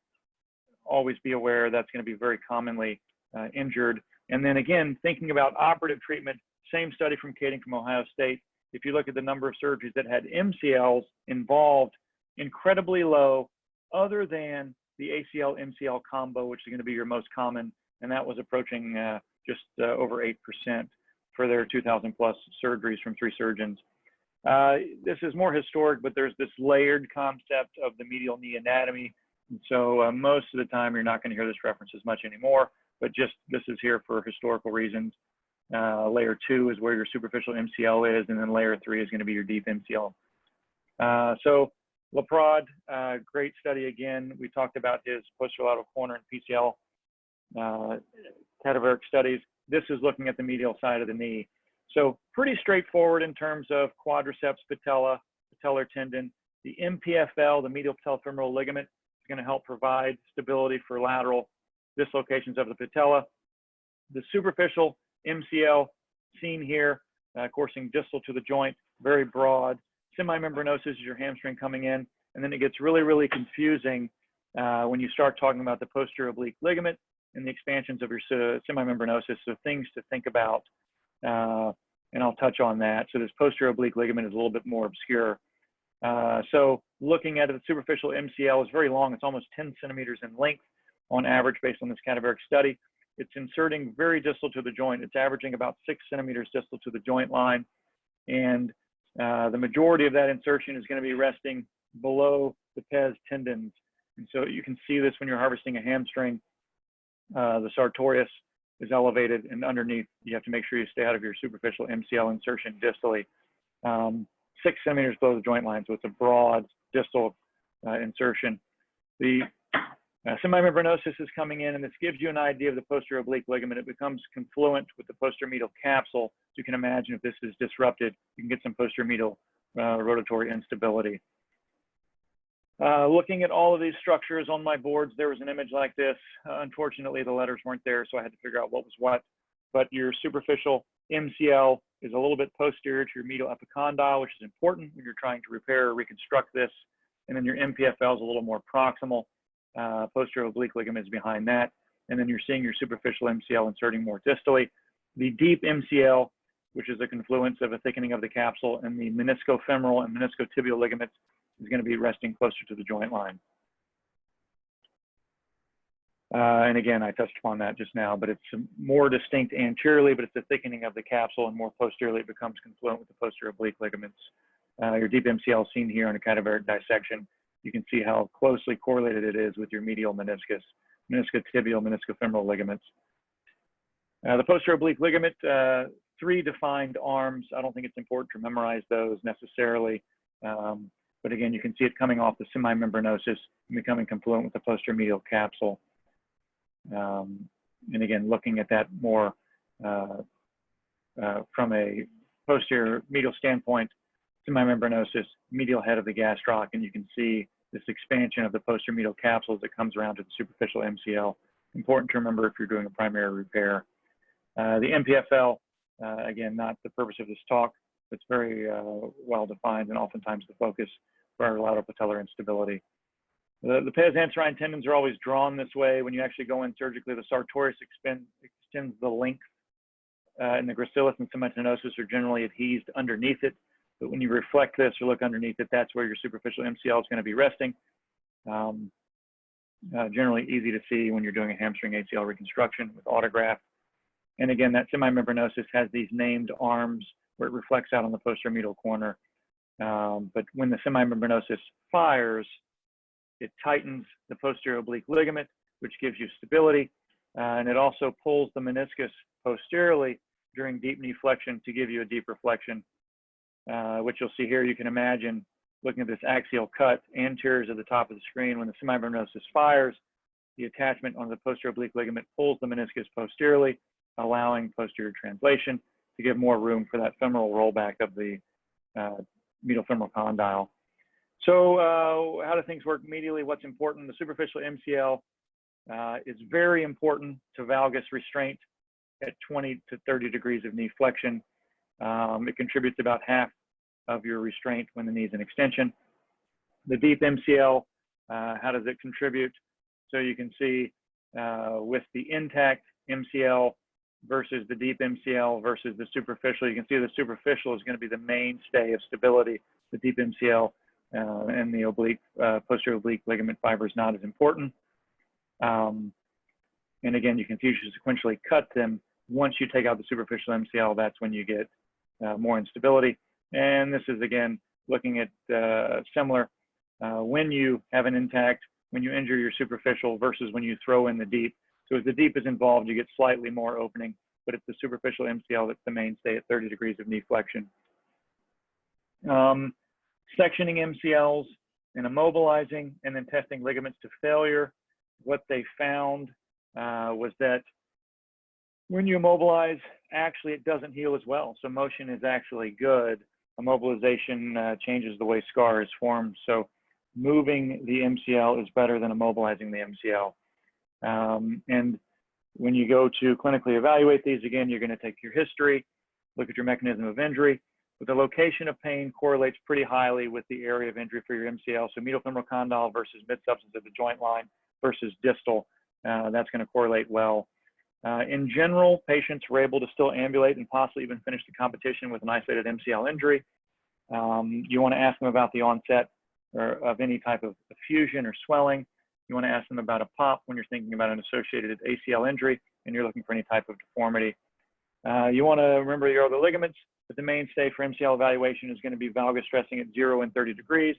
always be aware that's going to be very commonly injured. And then again, thinking about operative treatment, same study from Kading from Ohio State. If you look at the number of surgeries that had MCLs involved, incredibly low, other than the ACL-MCL combo, which is going to be your most common, and that was approaching just over 8% for their 2,000 plus surgeries from 3 surgeons. This is more historic, but there's this layered concept of the medial knee anatomy. And so most of the time, you're not going to hear this reference as much anymore, but just this is here for historical reasons. Layer 2 is where your superficial MCL is, and then layer 3 is going to be your deep MCL. So Laprade, great study again. We talked about his posterolateral corner and PCL cadaveric studies. This is looking at the medial side of the knee. So pretty straightforward in terms of quadriceps, patella, patellar tendon. The MPFL, the medial patellofemoral ligament, is going to help provide stability for lateral dislocations of the patella. The superficial MCL seen here, coursing distal to the joint, very broad. Semimembranosus is your hamstring coming in, and then it gets really, really confusing when you start talking about the posterior oblique ligament and the expansions of your semimembranosus. So things to think about, and I'll touch on that. So this posterior oblique ligament is a little bit more obscure. So looking at it, the superficial MCL is very long. It's almost 10 centimeters in length on average based on this cadaveric study. It's inserting very distal to the joint. It's averaging about 6 centimeters distal to the joint line. And the majority of that insertion is going to be resting below the pes tendons. And so you can see this when you're harvesting a hamstring. The sartorius is elevated, and underneath, you have to make sure you stay out of your superficial MCL insertion distally. 6 centimeters below the joint line, so it's a broad distal insertion. The semimembranosus is coming in, and this gives you an idea of the posterior oblique ligament. It becomes confluent with the posterior medial capsule. So you can imagine if this is disrupted, you can get some posterior medial rotatory instability. Looking at all of these structures on my boards, there was an image like this. Unfortunately, the letters weren't there, so I had to figure out what was what. But your superficial MCL is a little bit posterior to your medial epicondyle, which is important when you're trying to repair or reconstruct this. And then your MPFL is a little more proximal. Posterior oblique ligament is behind that. And then you're seeing your superficial MCL inserting more distally. The deep MCL, which is a confluence of a thickening of the capsule, and the meniscofemoral and meniscotibial ligaments is going to be resting closer to the joint line. And again, I touched upon that just now, but it's more distinct anteriorly, but it's a thickening of the capsule, and more posteriorly it becomes confluent with the posterior oblique ligaments. Your deep MCL seen here on a cadaveric dissection. You can see how closely correlated it is with your medial meniscus, meniscotibial, meniscofemoral ligaments. The posterior oblique ligament, 3 defined arms. I don't think it's important to memorize those necessarily. But again, you can see it coming off the semimembranosus and becoming confluent with the posterior medial capsule. And again, looking at that more from a posterior medial standpoint, semimembranosus, medial head of the gastroc, and you can see this expansion of the posterior medial capsules that comes around to the superficial MCL. Important to remember if you're doing a primary repair. The MPFL, again, not the purpose of this talk, but it's very well defined and oftentimes the focus for our lateral patellar instability. The pes anserine tendons are always drawn this way. When you actually go in surgically, the sartorius extends the length, and the gracilis and cementinosus are generally adhesed underneath it. But when you reflect this or look underneath it, that's where your superficial MCL is going to be resting. Generally easy to see when you're doing a hamstring ACL reconstruction with autograft. And again, that semimembranosus has these named arms where it reflects out on the posterior medial corner. But when the semimembranosus fires, it tightens the posterior oblique ligament, which gives you stability. And it also pulls the meniscus posteriorly during deep knee flexion to give you a deeper flexion, which you'll see here. You can imagine looking at this axial cut anterior to the top of the screen. When the semimembranosus fires, the attachment on the posterior oblique ligament pulls the meniscus posteriorly, allowing posterior translation to give more room for that femoral rollback of the medial femoral condyle. So how do things work medially? What's important? The superficial MCL is very important to valgus restraint at 20 to 30 degrees of knee flexion. It contributes about half of your restraint when the knee is in extension. The deep MCL, how does it contribute? So you can see with the intact MCL versus the deep MCL versus the superficial, you can see the superficial is going to be the mainstay of stability. The deep MCL and the oblique, posterior oblique ligament fiber is not as important. And again, you can see you sequentially cut them. Once you take out the superficial MCL, that's when you get more instability. And this is, again, looking at similar when you have an intact, when you injure your superficial versus when you throw in the deep. So as the deep is involved, you get slightly more opening, but it's the superficial MCL that's the mainstay at 30 degrees of knee flexion. Sectioning MCLs and immobilizing and then testing ligaments to failure. What they found was that when you immobilize, actually it doesn't heal as well. So motion is actually good. Immobilization changes the way scar is formed. So moving the MCL is better than immobilizing the MCL. And when you go to clinically evaluate these, again, you're going to take your history, look at your mechanism of injury. But the location of pain correlates pretty highly with the area of injury for your MCL. So medial femoral condyle versus mid-substance of the joint line versus distal, that's going to correlate well. In general, patients were able to still ambulate and possibly even finish the competition with an isolated MCL injury. You want to ask them about the onset of any type of effusion or swelling. You want to ask them about a pop when you're thinking about an associated ACL injury and you're looking for any type of deformity. You want to remember your other ligaments, but the mainstay for MCL evaluation is going to be valgus stressing at 0 and 30 degrees.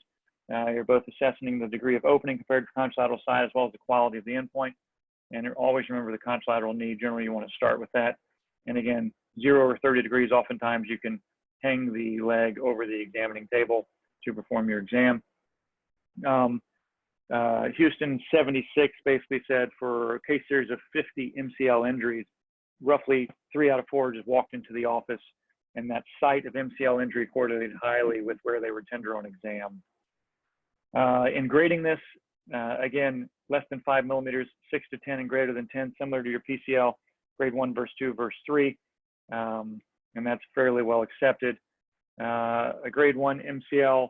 You're both assessing the degree of opening compared to contralateral side as well as the quality of the endpoint. And always remember the contralateral knee. Generally, you want to start with that. And again, 0 or 30 degrees, oftentimes you can hang the leg over the examining table to perform your exam. Houston 76 basically said for a case series of 50 MCL injuries, roughly 3 out of 4 just walked into the office, and that site of MCL injury correlated highly with where they were tender on exam. In grading this, again, less than 5 millimeters, 6 to 10 and greater than 10, similar to your PCL, grade 1, verse 2, verse 3, and that's fairly well accepted. A grade 1 MCL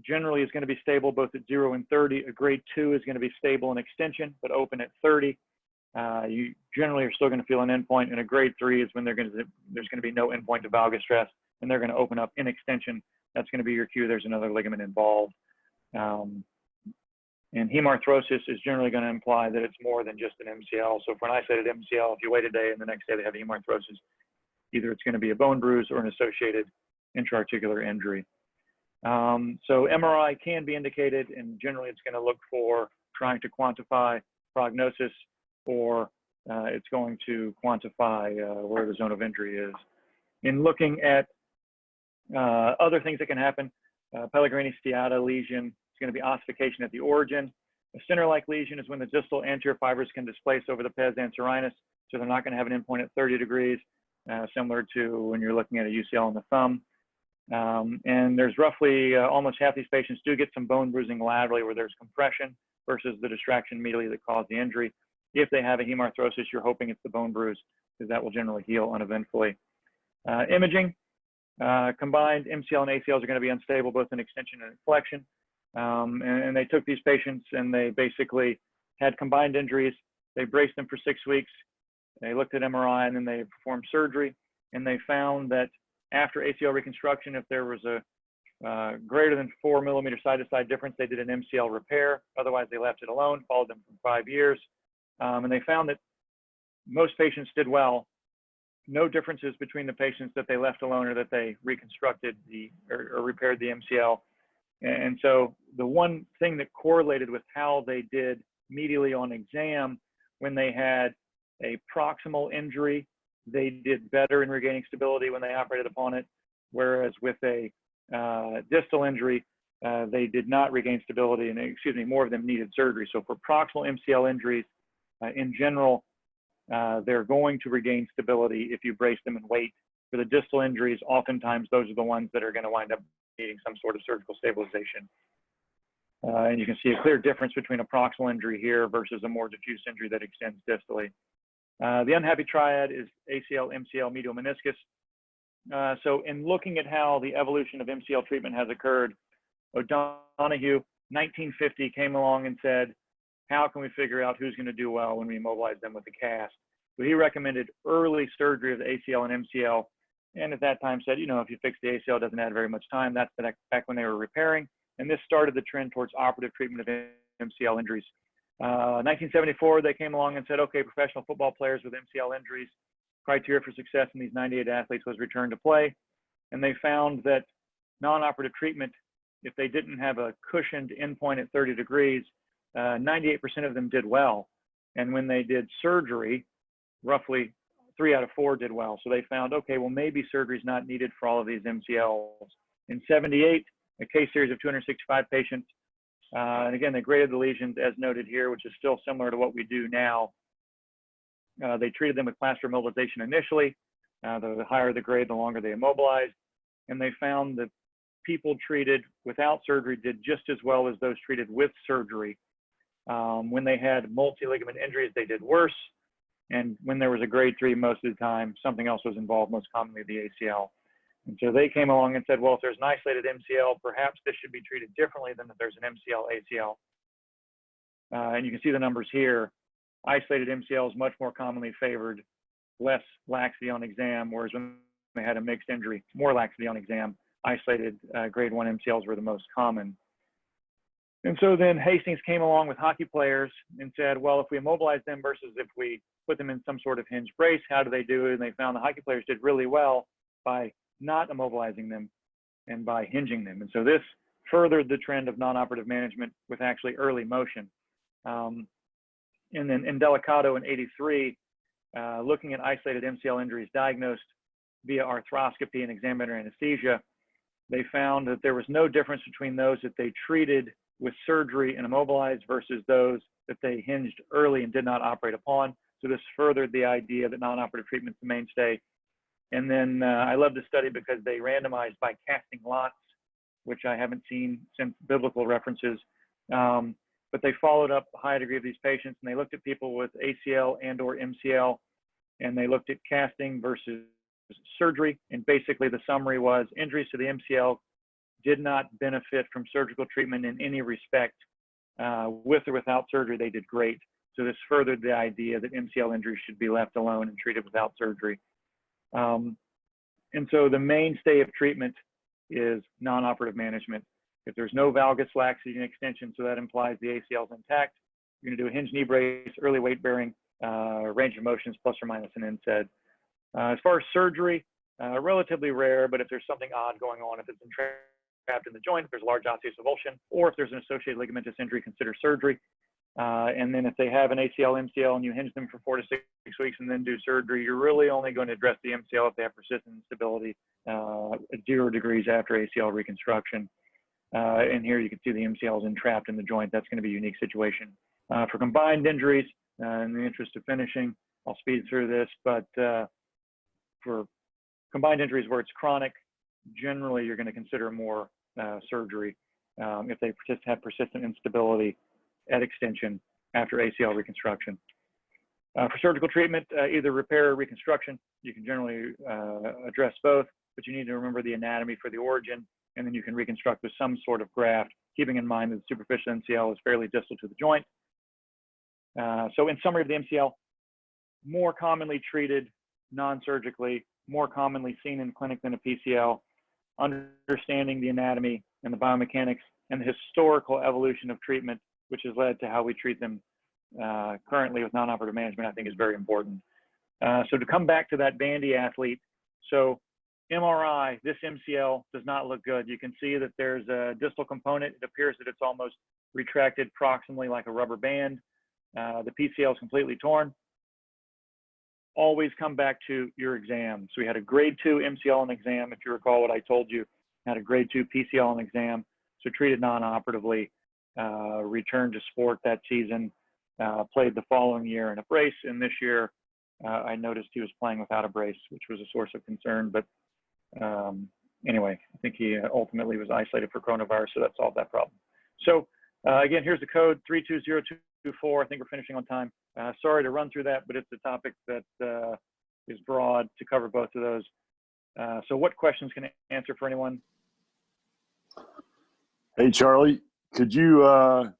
generally is going to be stable both at 0 and 30. A grade 2 is going to be stable in extension, but open at 30. You generally are still going to feel an endpoint, and a grade 3 is when there's going to be no endpoint to valgus stress, and they're going to open up in extension. That's going to be your cue. There's another ligament involved. And hemarthrosis is generally going to imply that it's more than just an MCL. So for an isolated MCL, if you wait a day and the next day they have hemarthrosis, either it's going to be a bone bruise or an associated intra-articular injury. So MRI can be indicated, and generally it's going to look for trying to quantify prognosis, or it's going to quantify where the zone of injury is. In looking at other things that can happen, Pellegrini-Stiata lesion, it's going to be ossification at the origin. A center-like lesion is when the distal anterior fibers can displace over the pes anserhinus, so they're not going to have an endpoint at 30 degrees, similar to when you're looking at a UCL in the thumb. And there's roughly almost half these patients do get some bone bruising laterally where there's compression versus the distraction medially that caused the injury. If they have a hemarthrosis, you're hoping it's the bone bruise because that will generally heal uneventfully. Imaging, combined MCL and ACLs are going to be unstable both in extension and flexion. And they took these patients and they basically had combined injuries. They braced them for 6 weeks. They looked at MRI and then they performed surgery. And they found that after ACL reconstruction, if there was a greater than 4 millimeter side-to-side difference, they did an MCL repair. Otherwise, they left it alone, followed them for 5 years. And they found that most patients did well. No differences between the patients that they left alone or that they reconstructed or repaired the MCL. And so the one thing that correlated with how they did medially on exam, when they had a proximal injury, they did better in regaining stability when they operated upon it, whereas with a distal injury, they did not regain stability, and more of them needed surgery. So for proximal MCL injuries, in general, they're going to regain stability if you brace them and wait. For the distal injuries, oftentimes those are the ones that are going to wind up needing some sort of surgical stabilization. And you can see a clear difference between a proximal injury here versus a more diffuse injury that extends distally. The unhappy triad is ACL, MCL, medial meniscus. So in looking at how the evolution of MCL treatment has occurred, O'Donoghue, 1950, came along and said, how can we figure out who's going to do well when we immobilize them with a cast? So he recommended early surgery of the ACL and MCL. And at that time said, if you fix the ACL, it doesn't add very much time. That's back when they were repairing. And this started the trend towards operative treatment of MCL injuries. 1974, they came along and said, okay, professional football players with MCL injuries, criteria for success in these 98 athletes was return to play. And they found that non-operative treatment, if they didn't have a cushioned endpoint at 30 degrees, 98% of them did well. And when they did surgery, roughly 3 out of 4 did well. So they found, okay, well, maybe surgery is not needed for all of these MCLs. In 78, a case series of 265 patients. And again, they graded the lesions as noted here, which is still similar to what we do now. They treated them with plaster immobilization initially. The higher the grade, the longer they immobilized. And they found that people treated without surgery did just as well as those treated with surgery. When they had multi-ligament injuries, they did worse. And when there was a grade 3, most of the time, something else was involved, most commonly the ACL. And so they came along and said, well, if there's an isolated MCL, perhaps this should be treated differently than if there's an MCL, ACL. And you can see the numbers here. Isolated MCL is much more commonly favored, less laxity on exam, whereas when they had a mixed injury, more laxity on exam. Isolated grade 1 MCLs were the most common. And so then Hastings came along with hockey players and said, well, if we immobilize them versus if we put them in some sort of hinge brace, how do they do? And they found the hockey players did really well by not immobilizing them and by hinging them. And so this furthered the trend of non-operative management with actually early motion. And then in Delicato in 83, looking at isolated MCL injuries diagnosed via arthroscopy and exam-under anesthesia, they found that there was no difference between those that they treated with surgery and immobilized versus those that they hinged early and did not operate upon. So this furthered the idea that non-operative treatment is the mainstay. And then I love this study because they randomized by casting lots, which I haven't seen since biblical references. But they followed up a high degree of these patients, and they looked at people with ACL and or MCL, and they looked at casting versus surgery. And basically the summary was injuries to the MCL did not benefit from surgical treatment in any respect. With or without surgery, they did great. So this furthered the idea that MCL injuries should be left alone and treated without surgery. And so the mainstay of treatment is non-operative management. If there's no valgus laxity and extension, so that implies the ACL is intact, you're going to do a hinge knee brace, early weight bearing, range of motions plus or minus an NSAID. As far as surgery, relatively rare, but if there's something odd going on, if it's trapped in the joint, if there's a large osseous avulsion, or if there's an associated ligamentous injury, consider surgery. And then if they have an ACL, MCL, and you hinge them for 4 to 6 weeks and then do surgery, you're really only going to address the MCL if they have persistent instability at 0 degrees after ACL reconstruction. And here you can see the MCL is entrapped in the joint. That's going to be a unique situation. For combined injuries, in the interest of finishing, I'll speed through this, but for combined injuries where it's chronic, generally you're going to consider more surgery if they have persistent instability at extension after ACL reconstruction. For surgical treatment, either repair or reconstruction, you can generally address both, but you need to remember the anatomy for the origin, and then you can reconstruct with some sort of graft, keeping in mind that the superficial MCL is fairly distal to the joint. So in summary of the MCL, more commonly treated non-surgically, more commonly seen in clinic than a PCL, understanding the anatomy and the biomechanics and the historical evolution of treatment, which has led to how we treat them currently with non-operative management, I think is very important. So to come back to that bandy athlete, so MRI, this MCL does not look good. You can see that there's a distal component. It appears that it's almost retracted proximally like a rubber band. The PCL is completely torn. Always come back to your exam. So we had a grade 2 MCL and exam, if you recall what I told you, had a grade 2 PCL and exam, so treated non-operatively, returned to sport that season, played the following year in a brace, and this year I noticed he was playing without a brace, which was a source of concern, but anyway, I think he ultimately was isolated for coronavirus, so that solved that problem. So again, here's the code, 320224. I think we're finishing on time. Sorry to run through that, but it's a topic that is broad to cover both of those. So what questions can I answer for anyone? Hey, Charlie, could you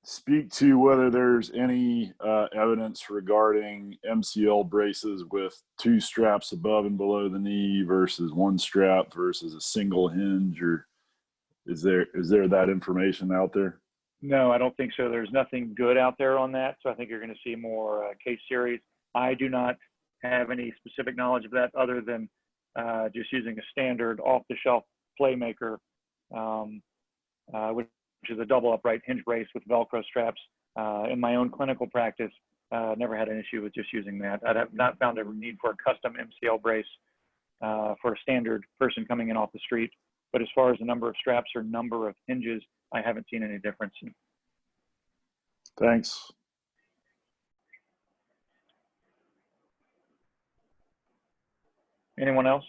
speak to whether there's any evidence regarding MCL braces with 2 straps above and below the knee versus 1 strap versus a single hinge, or is there that information out there? No, I don't think so. There's nothing good out there on that. So I think you're going to see more case series. I do not have any specific knowledge of that other than just using a standard off-the-shelf Playmaker, which is a double upright hinge brace with Velcro straps. In my own clinical practice, never had an issue with just using that. I have not found a need for a custom MCL brace for a standard person coming in off the street. But as far as the number of straps or number of hinges, I haven't seen any difference. Thanks. Anyone else?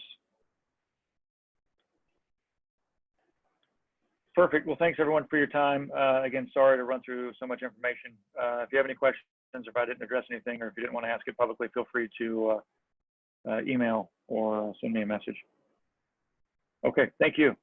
Perfect. Well, thanks everyone for your time. Again, sorry to run through so much information. If you have any questions, if I didn't address anything, or if you didn't want to ask it publicly, feel free to email or send me a message. Okay, thank you.